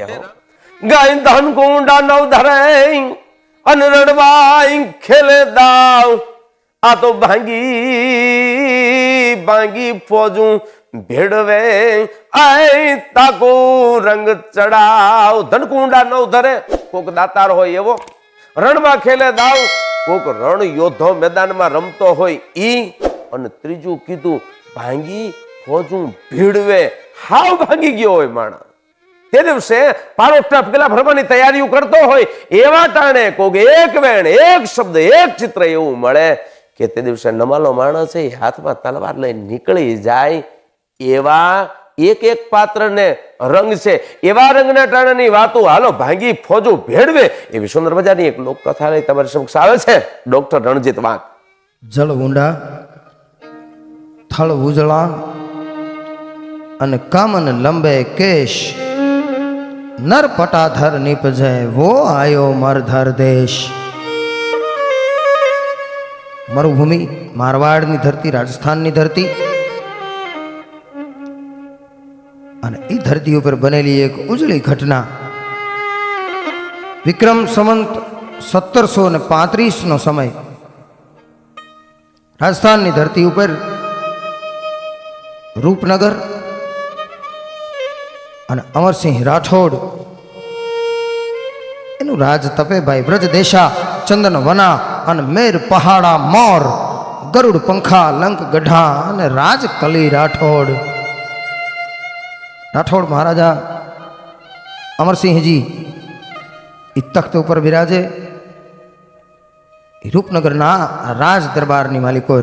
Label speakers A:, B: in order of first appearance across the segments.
A: હો
B: ગાય ધન કુંડા નવ ધરે અન રડવાઈ ખેલે દાવ આ તો ભાંગી ભાંગી ફોજું ભેડવે આય તાકો રંગ ચડાવ ધનકુંડા નવ ધરે કોક દાતાર હોય એવો રણમાં ખેલે દાવ કોક રણ યોદ્ધો મેદાનમાં રમતો હોય ઈ અને ત્રીજું કીધું ભાંગી ફોજું ભીડવે હાવ ભાંગી ગયો હોય માણસ તે દિવસે પારો પેલા ભરવાની તૈયારીઓ કરતો હોય એવા ટાણે કોક એક વેણ એક શબ્દ એક ચિત્ર એવું મળે કે તે દિવસે નમાલો માણસ છે હાથમાં તલવાર લઈને નીકળી જાય એવા એક એક પાત્રને રંગ છે એવા રંગના ટાણાની વાતો હાલો ભાંગી ફોજું ભેડવે એવી સુંદર મજાની એક લોકકથા લઈ તમારી સમક્ષ આવે છે ડોક્ટર રણજીત વાઘ.
C: જળ ઊંડા થળ ઉજળા અને કામન લંબે કેશ નર પટાધર નિપજે વો આયો મરધર દેશ. મરુભૂમિ મારવાડની ધરતી, રાજસ્થાનની ધરતી અને એ ધરતી ઉપર બનેલી એક ઉજળી ઘટના. વિક્રમ સંવંત 1735 નો સમય. રાજસ્થાનની ધરતી ઉપર રૂપનગર અને અમરસિંહ રાઠોડ એનું રાજ તપે ભાઈ. વ્રજ દેશા ચંદન વના અને મેર પહાડા મોર ગરુડ પંખા લંક ગઢા અને રાજ કલી રાઠોડ. રાઠોડ મહારાજા અમરસિંહજી એ તખ્ત ઉપર બિરાજે. રૂપનગરના રાજ દરબારની માલિકો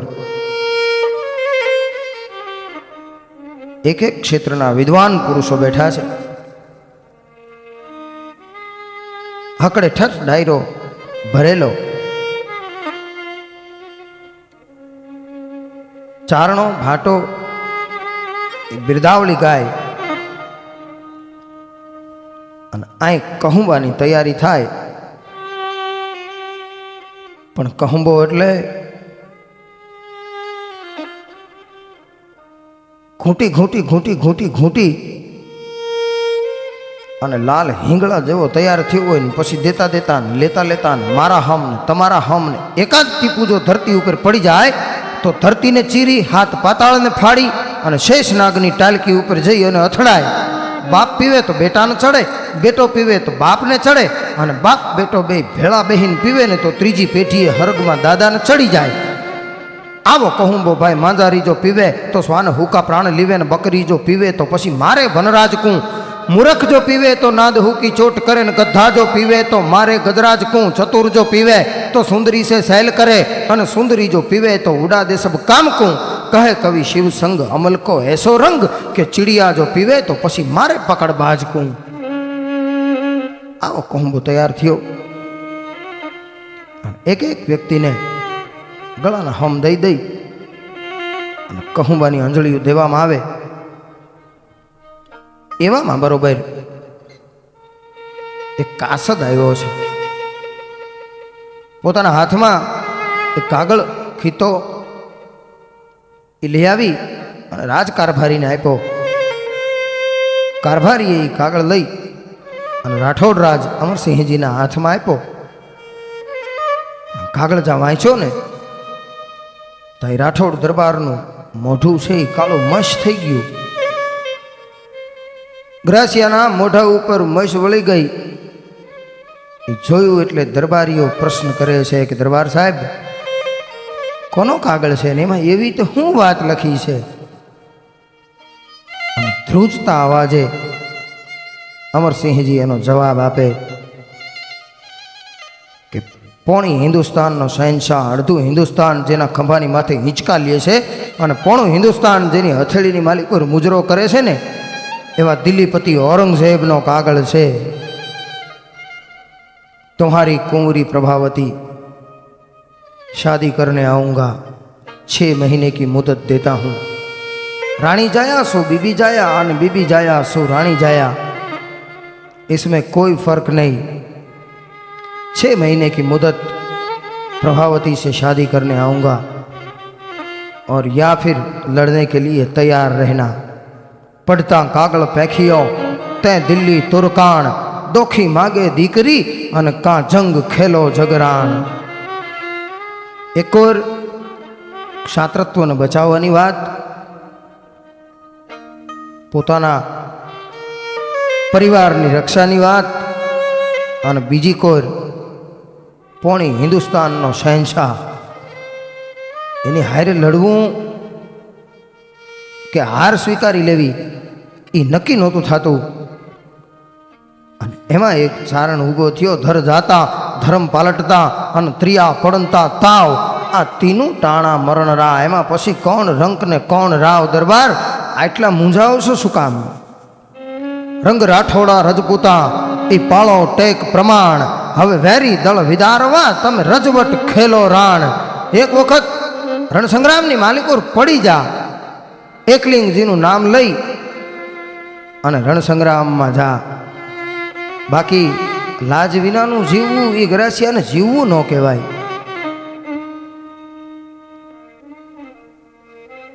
C: એક એક ક્ષેત્રના વિદ્વાન પુરુષો બેઠા છે. હકડે ઠઠ ડાયરો ભરેલો. ચારણો ભાટો બિરદાવલી ગાય અને આય કહુંબાની તૈયારી થાય. પણ કહુંબો એટલે ઘૂંટી ઘૂંટી ઘૂંટી ઘૂંટી ઘૂંટી અને લાલ હિંગળા જેવો તૈયાર થયો હોય ને પછી દેતા દેતા ને લેતા લેતા ને મારા હમ ને તમારા હમ ને એકાદ ટીપું જો ધરતી ઉપર પડી જાય તો ધરતીને ચીરી હાથ પાતાળને ફાડી અને શેષ નાગની ટાલકી ઉપર જઈ અને અથડાય. બાપ પીવે તો બેટાને ચડે, બેટો પીવે તો બાપને ચડે અને બાપ બેટો બે ભેળા બહીને પીવે ને તો ત્રીજી પેઢીએ હરગમાં દાદાને ચડી જાય. આવો કહુંબો ભાઈ. માંજારી જો પીવે તો સ્વાન હુકા પ્રાણ લીવે ને બકરી જો પીવે તો પછી મારે વનરાજ કું. મૂર્ખ જો પીવે તો નાદ હુકી ચોટ કરે ને ગધા જો પીવે તો મારે ગજરાજ કું. ચતુર જો પીવે તો સુંદરી સે સહેલ કરે અને સુંદરી જો પીવે તો ઉડા દે સબ કામ કું. કહે કવિ શિવ સંગ અમલ કો એસો રંગ કે ચિડિયા જો પીવે તો પછી મારે પકડ બાજ કું. આવો કહુંબો તૈયાર થયો. એક એક વ્યક્તિને ગળાના હમ દઈ દઈ અને કહુંબાની અંજળીઓ દેવામાં આવે. એવામાં બરોબર એક કાસદ આવ્યો છે. પોતાના હાથમાં એક કાગળ ખીતો એ લઈ આવી અને રાજકારભારીને આપ્યો. કારભારીએ એ કાગળ લઈ અને રાઠોડ રાજ અમરસિંહજીના હાથમાં આપ્યો. કાગળ જ્યાં વાંચ્યો ને તો એ રાઠોડ દરબારનું મોઢું છે એ કાળું મશ થઈ ગયું. ગ્રાસિયાના મોઢા ઉપર મશ વળી ગઈ. એ જોયું એટલે દરબારીઓ પ્રશ્ન કરે છે કે દરબાર સાહેબ કોનો કાગળ છે ને એમાં એવી તો શું વાત લખી છે? ધ્રુજતા અવાજે અમરસિંહજી એનો જવાબ આપે કે પોણી હિન્દુસ્તાનનો શહેનશાહ, અડધું હિન્દુસ્તાન જેના ખંભાની માથે હિંચકા લે છે અને પોણું હિન્દુસ્તાન જેની હથેળીની માલિક પર મુજરો કરે છે ને એવા દિલ્હીપતિ औरंगजेब कागल से तुम्हारी कुंवरी प्रभावती शादी करने आऊँगा, 6 महीने की मुदत देता हूँ। रानी जाया सो बीबी जाया और बीबी जाया सो रानी जाया, इसमें कोई फर्क नहीं। 6 महीने की मुदत प्रभावती से शादी करने आऊँगा और या फिर लड़ने के लिए तैयार रहना। पढ़ता कागल पैखियो તે દિલ્હી તુરકાણ દોખી માગે દીકરી અને કાં જંગ ખેલો જગરાણ. એક ઓર ક્ષાત્રત્વને બચાવવાની વાત, પોતાના પરિવારની રક્ષાની વાત, અને બીજી કોર પોણી હિન્દુસ્તાનનો શહેનશાહ એની હારે લડવું કે હાર સ્વીકારી લેવી એ નક્કી નહોતું થતું. અને એમાં એક ચારણ ઊભો થયો, ધર જાતા ધર્મ પાલટતા અને ત્રિયા પડંતા તાવ, આ તીનું ટાણા મરણ રા. એમાં પછી કોણ રંક ને કોણ રાવ? દરબાર આટલા મૂંઝાવશો શું કામ? રંગ રાઠોડા રજપૂતા એ પાળો ટેક પ્રમાણ, હવે વેરી દળ વિદારવા તમે રજવટ ખેલો રાણ. એક વખત રણસંગ્રામની માલિકોર પડી જા, એકલિંગજીનું નામ લઈ અને રણસંગ્રામમાં જા. બાકી લાજ વિનાનું જીવવું એ ગરાસિયાને જીવવું ન કહેવાય.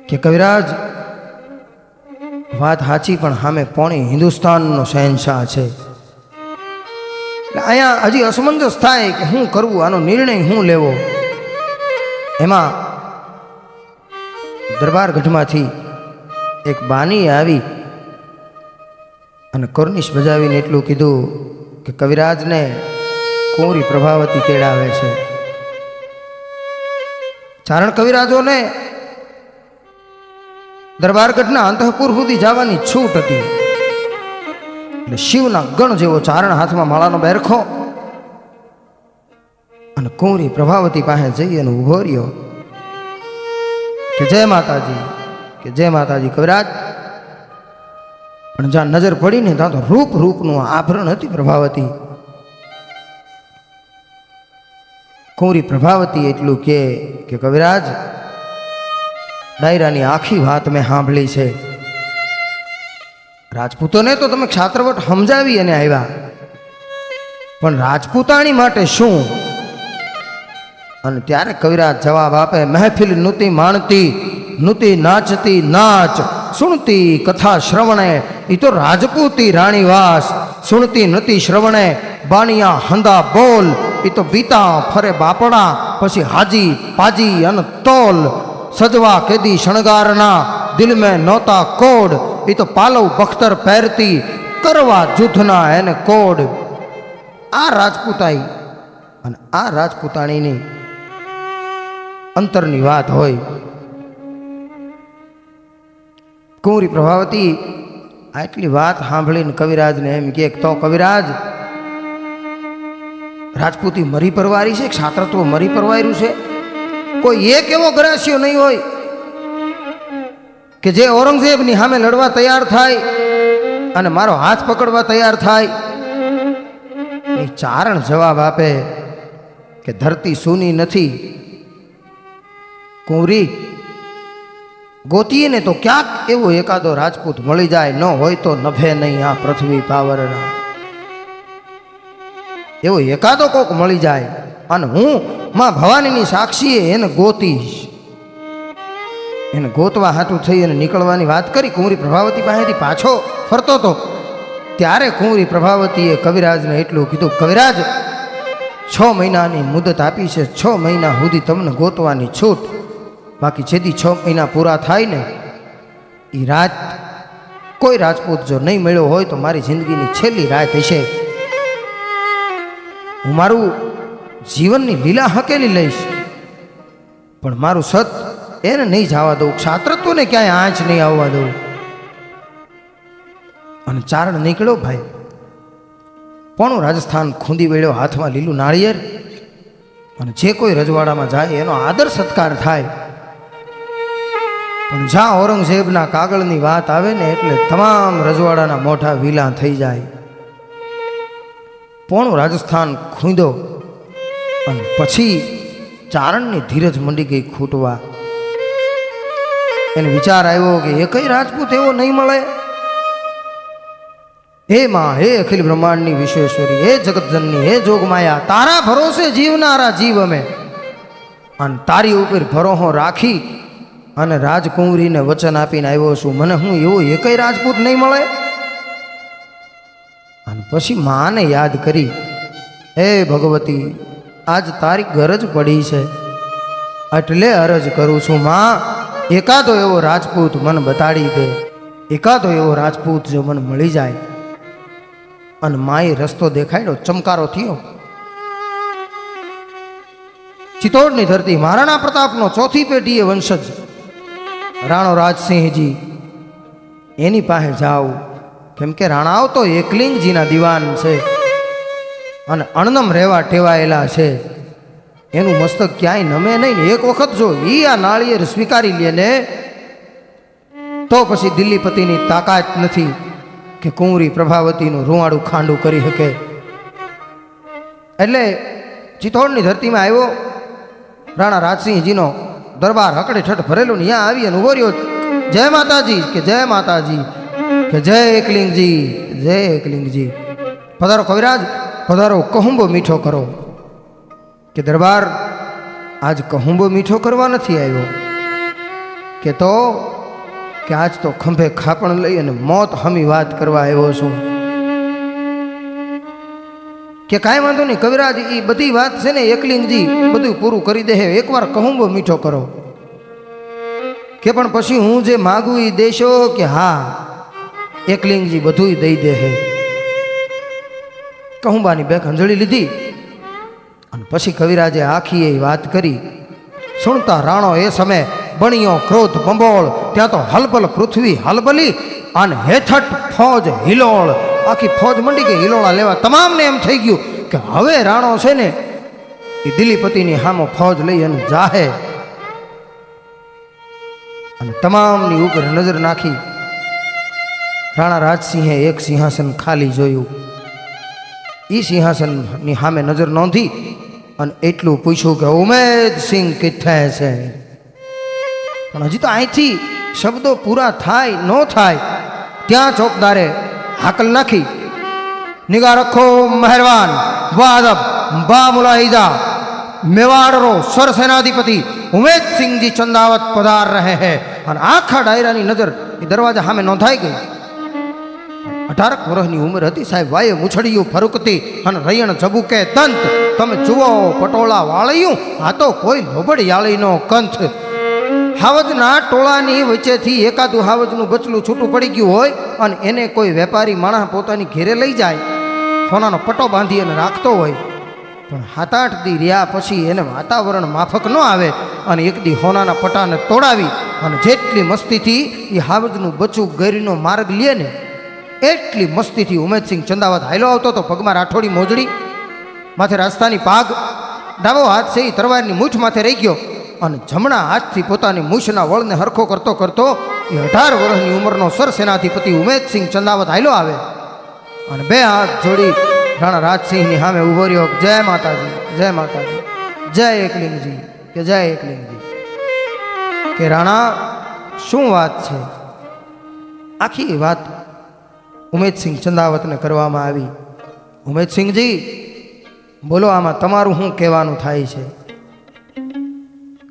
C: કે કવિરાજ વાત સાચી, પણ સામે પોણી હિન્દુસ્તાનનો શહેનશાહ છે. અહીંયા હજી અસમંજસ થાય કે શું કરવું, આનો નિર્ણય શું લેવો. એમાં દરબારગઢમાંથી એક બાની આવી અને કોર્નિશ બજાવીને એટલું કીધું કે કવિરાજને કુંવરી પ્રભાવતી તેડાવે છે. ચારણ કવિરાજોને દરબારગઢના અંતઃપુર સુધી જવાની છૂટ હતી. એટલે શિવના ગણ જેવો ચારણ હાથમાં માળાનો બેરખો અને કુંવરી પ્રભાવતી પાસે જઈ અને ઉભો રહ્યો કે જય માતાજી, કે જય માતાજી. કવિરાજ પણ જ્યાં નજર પડી ને ત્યાં તો રૂપનું આભરણ હતી પ્રભાવતી. કુંવરી પ્રભાવતી એટલું કે કવિરાજ ડાયરાની આખી વાત મેં સાંભળી છે. રાજપૂતોને તો તમે ક્ષાત્રવટ સમજાવી અને આવ્યા, પણ રાજપૂતાણી માટે શું? અને ત્યારે કવિરાજ જવાબ આપે, મહેફિલ નુતી માણતી નુતી નાચતી નાચ, સુણતી કથા શ્રવણે એ તો રાજપૂતી રાણીવાસ. સુણતી નતી શ્રવણે બાણિયા હંદા બોલ, એ તો બીતા ફરે બાપડા પછી હાજી પાજી અને તોલ. સજવા કેદી શણગારના દિલ મેં નોતા કોડ, એ તો પાલવ બખ્તર પહેરતી કરવા જૂથના એને કોડ. આ રાજપૂતાઈ અને આ રાજપૂતાણીની અંતરની વાત હોય. કુંવરી પ્રભાવતી આટલી વાત સાંભળીને કવિરાજને એમ કે તો કવિરાજ રાજપૂતી મરી પરવારી છે, ક્ષાત્રત્વ મરી પરવાર્યું છે. કોઈ એક એવો ગ્રાસ્યો નહીં હોય કે જે ઔરંગઝેબની સામે લડવા તૈયાર થાય અને મારો હાથ પકડવા તૈયાર થાય. એ ચારણ જવાબ આપે કે ધરતી સૂની નથી કુંવરી, ગોતીએ ને તો ક્યાંક એવો એકાદો રાજપૂત મળી જાય, ન હોય તો નભે નહીં આ પૃથ્વી પાવરના. એવો એકાદો કોક મળી જાય અને હું માં ભવાનીની સાક્ષીએ એને ગોતીશ. એને ગોતવા હાથું થઈ અને નીકળવાની વાત કરી. કુંવરી પ્રભાવતી પાસેથી પાછો ફરતો હતો ત્યારે કુંવરી પ્રભાવતીએ કવિરાજને એટલું કીધું, કવિરાજ 6 મહિનાની મુદત આપી છે, 6 મહિના સુધી તમને ગોતવાની છૂટ. બાકી જેથી 6 મહિના પૂરા થાય ને એ રાત કોઈ રાજપૂત જો નહીં મળ્યો હોય તો મારી જિંદગીની છેલ્લી રાત હશે. હું મારું જીવનની લીલા હકેલી લઈશ, પણ મારું સત એને નહીં જવા દઉં, ક્ષાત્રત્વને ક્યાંય આંચ નહીં આવવા દઉં. અને ચારણ નીકળ્યો ભાઈ. પોણું રાજસ્થાન ખૂંદી વેળ્યો, હાથમાં લીલું નાળિયેર. અને જે કોઈ રજવાડામાં જાય એનો આદર સત્કાર થાય. પણ જ્યાં ઔરંગઝેબના કાગળની વાત આવે ને એટલે તમામ રજવાડાના મોઢા વિલા થઈ જાય. પોણું રાજસ્થાન ખૂંદો અને પછી ચારણની ધીરજ મંડી ગઈ ખૂટવા. એને વિચાર આવ્યો કે એ કઈ રાજપૂત એવો નહીં મળે. હે માં, હે અખિલ બ્રહ્માંડની વિશ્વેશ્વરી, હે જગતજનની, હે જોગમાયા, તારા ભરોસે જીવનારા જીવ અમે. અને તારી ઉપર ભરોસો રાખી અને રાજકુંવરીને વચન આપીને આવ્યો છું. મને હું એવો એકય રાજપૂત નહીં મળે. અને પછી માને યાદ કરી, હે ભગવતી, આજ તારી ગરજ પડી છે એટલે અરજ કરું છું માં, એકાદો એવો રાજપૂત મને બતાડી દે, એકાદો એવો રાજપૂત જો મને મળી જાય. અને માએ રસ્તો દેખાડ્યો, ચમકારો થયો. ચિત્તોડની ધરતી મહારાણા પ્રતાપનો ચોથી પેઢીએ વંશજ રાણો રાજસિંહજી એની પાસે જાઓ, કેમ કે રાણાઓ તો એકલિંગજીના દીવાન છે અને અણનમ રહેવા ટેવાયેલા છે. એનું મસ્તક ક્યાંય નમે નહીં ને એક વખત જો ઈ આ નાળિયેર સ્વીકારી લે ને તો પછી દિલ્હીપતિની તાકાત નથી કે કુંવરી પ્રભાવતીનું રૂવાડું ખાંડું કરી શકે. એટલે ચિત્તોડની ધરતીમાં આવ્યો, રાણા રાજસિંહજીનો દરબાર હકડે ઠઠ ભરેલો ને ત્યાં આવી અને ઉભો રહ્યો. જય માતાજી, કે જય માતાજી, કે જય એકલિંગજી, જય એકલિંગજી. પધારો કવિરાજ, પધારો, કહુંબો મીઠો કરો. કે દરબાર આજ કહુંબો મીઠો કરવા નથી આવ્યો, કે તો કે આજ તો ખંભે ખાપણ લઈ અને મોત હમી વાત કરવા આવ્યો છું. કે કાંઈ વાંધો નહીં કવિરાજ, એ બધી વાત છે ને એકલિંગજી બધું પૂરું કરી દે, એકવાર કહુંબો મીઠો કરો. કે પણ પછી હું જે માગું એ દેશો? કે હા, એકલિંગજી બધું દઈ દે. કહુંબાની બે ખંજળી લીધી અને પછી કવિરાજે આખી એ વાત કરી. સુણતા રાણો એ સમય બણિયો ક્રોધ બંબોળ, ત્યાં તો હલબલ પૃથ્વી હલબલી અને હેઠઠ ફોજ હિલોળ. આખી ફોજ મંડી કે હિલોળા લેવા. તમામને એમ થઈ ગયું કે હવે રાણો છે ને એ દિલ્હીપતિની હામો ફોજ લઈ અને જાહે. અને તમામની ઉપર નજર નાખી. રાણા રાજસિંહે એક સિંહાસન ખાલી જોયું. એ સિંહાસનની સામે નજર નોંધી અને એટલું પૂછ્યું કે ઉમેદસિંહ કિથે છે? પણ હજી તો અહીંથી શબ્દો પૂરા થાય ન થાય ત્યાં ચોકદારે હાકલ નાખી, નિગાહ રખો મહેરબાન, વાદબ બા મુલાહિજા, મેવાડનો સરસેનાધિપતિ ઉમેદસિંહજી ચંદાવત પધાર રહે હે. અને આખા ડાયરાની નજર એ દરવાજા સામે નોંધાઈ ગઈ. 18 વર્ષની ઉંમર હતી સાહેબ. વાયે મૂછડિયું ફરુકતી અને રૈયણ જબુકે દંત. તમે જુઓ પટોળા વાળિયું, આ તો કોઈ લોબડિયાળીનો કંથ. હાવજના ટોળાની વચ્ચેથી એકાદું હાવજનું બચલું છૂટું પડી ગયું હોય અને એને કોઈ વેપારી માણસ પોતાની ઘેરે લઈ જાય, સોનાનો પટ્ટો બાંધી અને રાખતો હોય, પણ 7-8 દી રહ્યા પછી એને વાતાવરણ માફક ન આવે અને એક દી હોનાના પટ્ટાને તોડાવી અને જેટલી મસ્તીથી એ હાવજનું બચું ગરીનો માર્ગ લે ને એટલી મસ્તીથી ઉમેદસિંહ ચંદાવત હાયલો આવતો તો. પગમાં રાઠોડી મોજડી, માથે રાજસ્થાની પાગ, ડાબો હાથ છે એ તરવારની મૂઠ માથે રહી ગયો અને જમણા હાથથી પોતાની મૂછના વળને હરખો કરતો કરતો એ 18 વર્ષની ઉંમરનો સરસેનાધિપતિ ઉમેદસિંહ ચંદાવત હાયલો આવે અને બે હાથ જોડી રાણા રાજસિંહની સામે ઊભો રહ્યો. જય માતાજી, જય માતાજી, જય એકલિંગજી, કે જય એકલિંગજી. કે રાણા શું વાત છે? આખી વાત ઉમેદસિંહ ચંદાવતને કરવામાં આવી. ઉમેદસિંહજી બોલો, આમાં તમારું શું કહેવાનું થાય છે?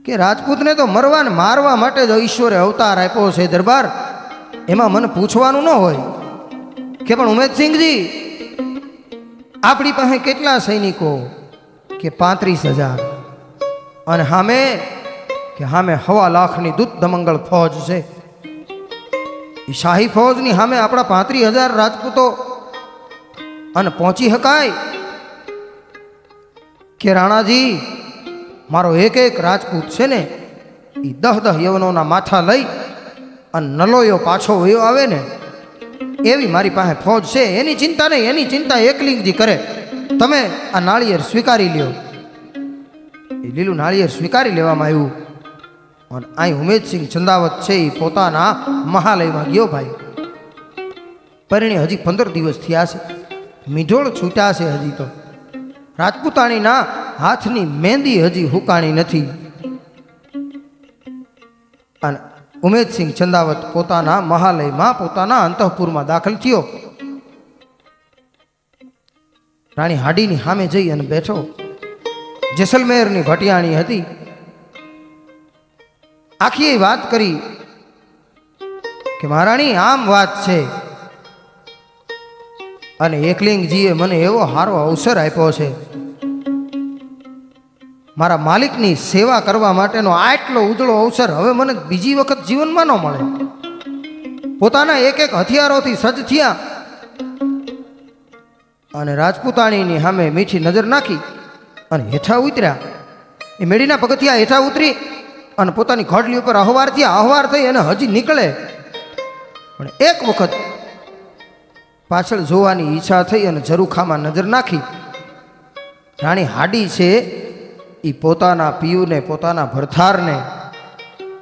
C: કે રાજપૂતને તો મરવા ને મારવા માટે જ ઈશ્વરે અવતાર આપ્યો છે દરબાર, એમાં મને પૂછવાનું ન હોય. કે પણ ઉમેદસિંહજી આપણી પાસે કેટલા સૈનિકો? કે 35,000. અને સામે કે સામે 1.25 લાખની દૂત દમંગળ ફોજ છે. એ શાહી ફોજની સામે આપણા 35,000 રાજપૂતો અને પહોંચી શકાય? કે રાણાજી મારો એક એક રાજપૂત છે ને એ 10 યવનોના માથા લઈ અને નલોયો પાછો વયો આવે ને એવી મારી પાસે ફોજ છે. એની ચિંતા નહીં, એની ચિંતા એકલિંગજી કરે. તમે આ નાળિયેર સ્વીકારી લ્યો. એ લીલું નાળિયેર સ્વીકારી લેવામાં આવ્યું અને અહીં ઉમેદસિંહ ચંદાવત છે એ પોતાના મહાલયમાં ગયો. ભાઈ પરિણે હજી 15 દિવસ થયા છે, મીઢોળ છૂટ્યા છે હજી તો. રાજપૂતાણીના હાથની મહેંદી હજી હુકાણી નથી. અને ઉમેદસિંહ ચંદાવત પોતાના મહાલયમાં પોતાના અંતઃપુરમાં દાખલ થયો. રાણી હાડીની સામે જઈ અને બેઠો. જેસલમેરની ભટિયાણી હતી. આખી વાત કરી કે મહારાણી આમ વાત છે અને એકલિંગજીએ મને એવો સારો અવસર આપ્યો છે, મારા માલિકની સેવા કરવા માટેનો આટલો ઉજળો અવસર હવે મને બીજી વખત જીવનમાં ન મળે. પોતાના એક એક હથિયારોથી સજ્જ થયા અને રાજપૂતાણીની સામે મીઠી નજર નાખી અને હેઠા ઉતર્યા. એ મેળીના પગથિયા હેઠા ઉતરી અને પોતાની ખોડલી ઉપર અહવાર થયા. અહવાર થઈ અને હજી નીકળે પણ એક વખત પાછળ જોવાની ઈચ્છા થઈ અને ઝરૂખામાં નજર નાખી. રાણી હાડી છે એ પોતાના પિયુને, પોતાના ભરથારને,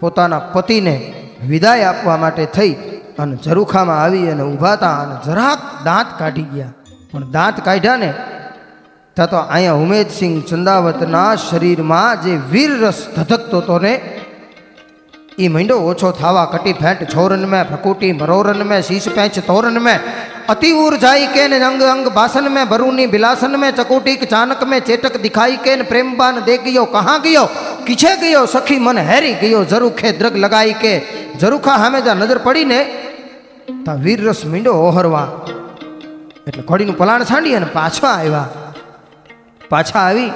C: પોતાના પતિને વિદાય આપવા માટે થઈ અને ઝરૂખામાં આવી અને ઊભા હતા અને જરાક દાંત કાઢી ગયા. પણ દાંત કાઢ્યા ને ત્યાં તો અહીંયા ઉમેદસિંહ ચંદાવતના શરીરમાં જે વીર રસ ધધકતો હતો ને એ મંડો ઓછો થાવા. કટી ફેંટ છોરન મેં ભકુટી મરોરન મેં શીશ પેંચ તોરન મેં अति ऊर जाई के न अंग अंग बासन में बरूनी बिलासन में चकोटी चानक में चेटक दिखाई के न प्रेम बान दे गयो कहाँ गयो किछे गयो सखी मन हैरी गयो जरूखे द्रग लगाई के जरूखा हमें जा नजर पड़ी ने ता वीर रस मींडो ओहरवा એટલે ઘોડીનું પલાણ છાંડી અને પાછા આવ્યા. પાછા આવી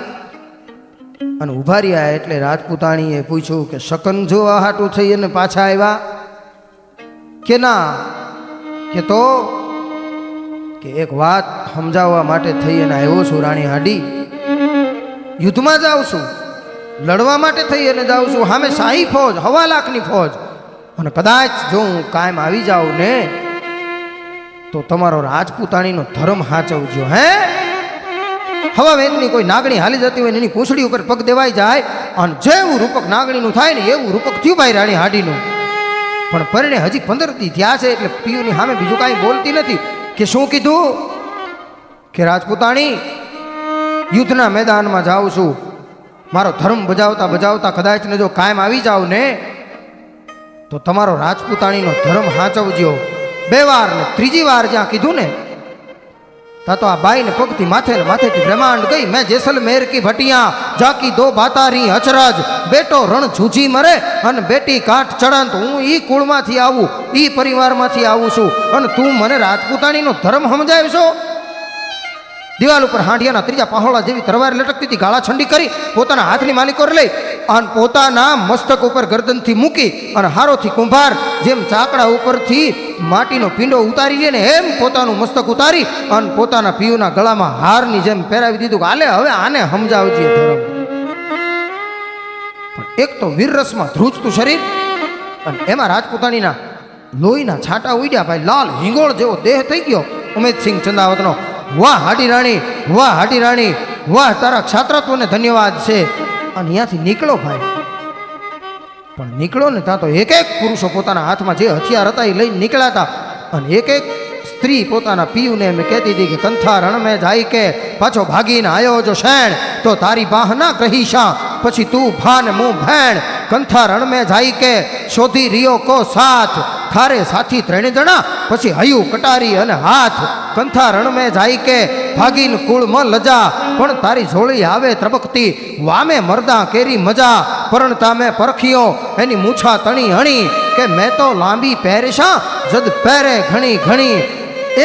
C: અને ઊભા રહ્યા એટલે રાજપૂતાણીએ પૂછ્યું કે શકન જોવા હાટું થઈ અને પાછા આવ્યા કે ના? કે તો કે એક વાત સમજાવવા માટે થઈ અને આવ્યો છું રાણી હાડી. યુદ્ધમાં જાઉં છું, લડવા માટે થઈ અને જાઉં છું. સામે શાહી ફોજ, 1.25 લાખની ફોજ. અને કદાચ જો હું કાયમ આવી જાઉં ને તો તમારો રાજપૂતાણીનો ધર્મ હાચવજો. હે હવા વેદની કોઈ નાગણી હાલી જતી હોય ને એની પૂંછડી ઉપર પગ દેવાઈ જાય અને જેવું રૂપક નાગણીનું થાય ને એવું રૂપક થયું ભાઈ રાણી હાડીનું. પણ પરણે હજી 15 દી થયા છે એટલે પિયુની સામે બીજું કાંઈ બોલતી નથી. કે શું કીધું? કે રાજપૂતાણી યુદ્ધના મેદાનમાં જાઉં છું, મારો ધર્મ બજાવતા બજાવતા કદાચ ને જો કાયમ આવી જાવ ને તો તમારો રાજપૂતાણીનો ધર્મ હાચવજો. 2 વાર ને 3જી વાર જ્યાં કીધું ને તા તો આ બાઈને પગથી માથેથી બ્રહ્માંડ ગઈ. મેં જેસલમેર કી ભટિયા જાકી 2 બાતારી અચરજ બેટો રણ ઝૂઝી મરે અને બેટી કાઠ ચડંત. હું ઈ કુળમાંથી આવું, ઈ પરિવારમાંથી આવું છું અને તું મને રાજપૂતાણીનો ધર્મ સમજાવશો? દિવાલ ઉપર હાંડિયાના 3જા પહોળા જેવી તરવાર લટકતી હતી. ગાળા છંડી કરી પોતાના હાથની માલિકોર લઈ અને પોતાના મસ્તક ઉપર ગરદનથી મૂકી અને હારોથી કુંભાર જેમ ચાકડા ઉપરથી માટીનો પીંડો ઉતારી લે ને એમ પોતાનું મસ્તક ઉતારી અને પોતાના પિયુના ગળામાં હારની જેમ પહેરાવી દીધું કે હાલે હવે આને સમજાવજે ધર્મ. પણ એક તો વીરરસમાં ધ્રુજતું શરીર અને એમાં રાજપૂતાણીના લોહીના છાંટા ઉડ્યા ભાઈ. લાલ હિંગોળ જેવો દેહ થઈ ગયો ઉમેદસિંહ ચંદાવતનો. વાહ હાડી રાણી, વાહ હાડી રાણી, વાહ તારા ક્ષાત્રત્વને ધન્યવાદ છે. અને અહીંયાથી નીકળો ભાઈ. પણ નીકળો ને ત્યાં તો એક એક પુરુષો પોતાના હાથમાં જે હથિયાર હતા એ લઈને નીકળ્યા હતા. અને એક એક સ્ત્રી પોતાના પિયુને એમ કહેતી હતી કે કંથા રણ મેં જાય કે પાછો ભાગીને આવ્યો જો શેણ તો તારી બાહ ના કહીશા પછી તું ભાન મું ભેણ. કંથા રણ મેં જાય કે શોધી રહ્યો કો સાથ થારે સાથી 3 જણા પછી હયું કટારી અને હાથ. કંથા રણ મેં જાય કે ભાગીન કુળમાં લજા પણ તારી ઝોળી આવે ત્રબકતી વામે મરદા કેરી મજા પરણતા મેં પરખ્યો એની મૂછા તણી હણી કે મેં તો લાંબી પહેરેશા જદ પહેરે ઘણી ઘણી.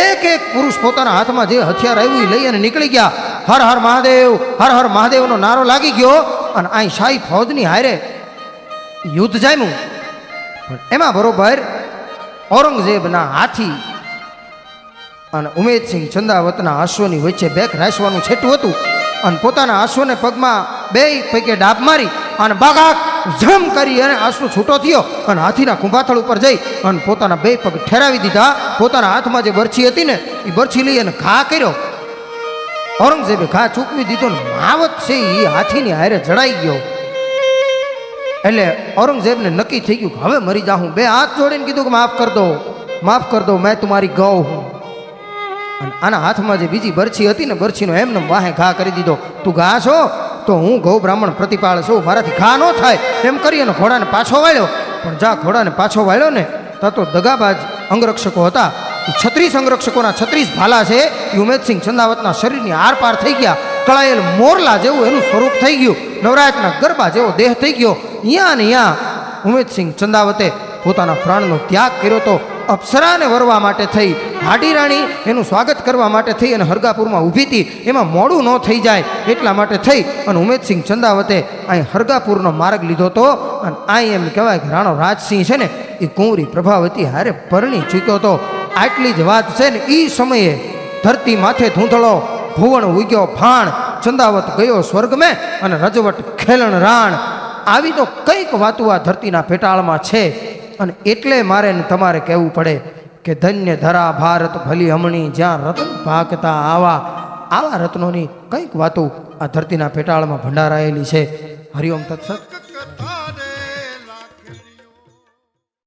C: એક એક પુરુષ પોતાના હાથમાં જે હથિયાર આવ્યું લઈ અને નીકળી ગયા. હર હર મહાદેવ, હર હર મહાદેવનો નારો લાગી ગયો અને અહીં શાહી ફૌજની હારે યુદ્ધ જામ્યું. પણ એમાં બરોબર ઔરંગઝેબના હાથી અને ઉમેદસિંહ ચંદાવતના અશ્વની વચ્ચે બેક રાસવાનું છેટું હતું અને પોતાના અશ્વને પગમાં 2 પૈકે ડાબ મારી અને બાગાક ઝમ કરી અને અશ્વ છૂટો થયો અને હાથીના કુંભાથળ ઉપર જઈ અને પોતાના 2 પગ ઠેરાવી દીધા. પોતાના હાથમાં જે બરછી હતી ને એ બરછી લઈ અને ઘા કર્યો. ઔરંગઝેબે ઘા ચૂકવી દીધો ને માવત છે એ હાથીની હારે જડાઈ ગયો. એટલે ઔરંગઝેબને નક્કી થઈ ગયું કે હવે મરી જાઉં. 2 હાથ જોડીને કીધું કે માફ કર દો મેં તમારી ગૌ હું. અને આના હાથમાં જે બીજી બરછી હતી ને બરછીનો એમને વાહે ઘા કરી દીધો. તું ઘા છો તો હું ગૌ બ્રાહ્મણ પ્રતિપાળ છું, મારાથી ઘા ન થાય એમ કરી અને ઘોડાને પાછો વાળ્યો. પણ જા ઘોડાને પાછો વાળ્યો ને તા તો દગાબાજ અંગરક્ષકો હતા. એ 36 અંગરક્ષકોના 36 ભાલા છે એ ઉમેદસિંહ ચંદાવતના શરીરની આરપાર થઈ ગયા. કળાયેલ મોરલા જેવું એનું સ્વરૂપ થઈ ગયું. નવરાત્રના ગરબા જેવો દેહ થઈ ગયો. અહીંયા ને અહીંયા ઉમેદસિંહ ચંદાવતે પોતાના પ્રાણનો ત્યાગ કર્યો તો અપ્સરાને વરવા માટે થઈ હાડી રાણી એનું સ્વાગત કરવા માટે થઈ અને હરગાપુરમાં ઊભી હતી. એમાં મોડું ન થઈ જાય એટલા માટે થઈ અને ઉમેદસિંહ ચંદાવતે અહીં હરગાપુરનો માર્ગ લીધો હતો. અને અહીં એમ કહેવાય કે રાણો રાજસિંહ છે ને એ કુંવરી પ્રભાવતી હારે પરણી ચૂક્યો હતો. આટલી જ વાત છે ને એ સમયે ધરતી માથે ધૂંધળો ભુવન ઉગ્યો ભાણ ચંદાવત ગયો સ્વર્ગ મેં અને રજવટ ખેલણ રાણ. આવી તો કંઈક વાતું આ ધરતીના પેટાળમાં છે. અને એટલે મારે ને તમારે કહેવું પડે કે ધન્ય ધરા ભારત ભલી હમણી જ્યાં રત્ન પાકતા આવા રત્નોની કંઈક વાતો આ ધરતીના પેટાળમાં ભંડારાયેલી છે. હરિઓમ તત્સત.